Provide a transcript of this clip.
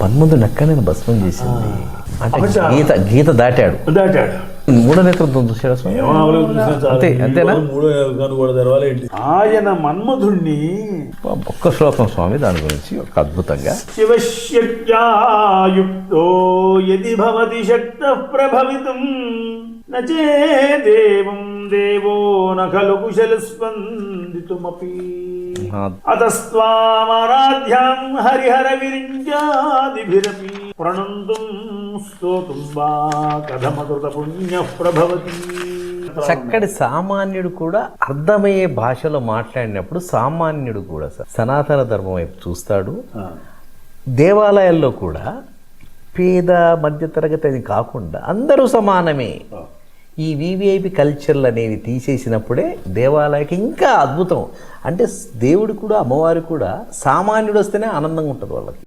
మన్మధుని ఎక్కడ నేను భస్మం చేసింది అంటే గీత దాటాడు మూడో నేత్రం చూసాడు స్వామి. అంతేనా? ఆయన మన్మధుణ్ణి ఒక్క శ్లోకం స్వామి దాని గురించి ఒక అద్భుతంగా. శివశక్త్యాయుక్తో యది భవతి శక్తః ప్రభవితుం నచే దేవం దేవో న ఖలు కుశల స్పందితుమపి అతస్త్వామారాధ్యాం హరిహర విరించాదిభిరపి ప్రణంతుం స్తోతుం వా కథమకృత పుణ్య ప్రభవతి. చక్కటి సామాన్యుడు కూడా అర్థమయ్యే భాషలో మాట్లాడినప్పుడు సామాన్యుడు కూడా సనాతన ధర్మం వైపు చూస్తాడు. దేవాలయాల్లో కూడా పేద మధ్యతరగతి అని కాకుండా అందరూ సమానమే. ఈ వివిఐపి కల్చర్లు అనేవి తీసేసినప్పుడే దేవాలయకి ఇంకా అద్భుతం. అంటే దేవుడు కూడా అమ్మవారు కూడా సామాన్యుడు వస్తేనే ఆనందంగా ఉంటుంది వాళ్ళకి.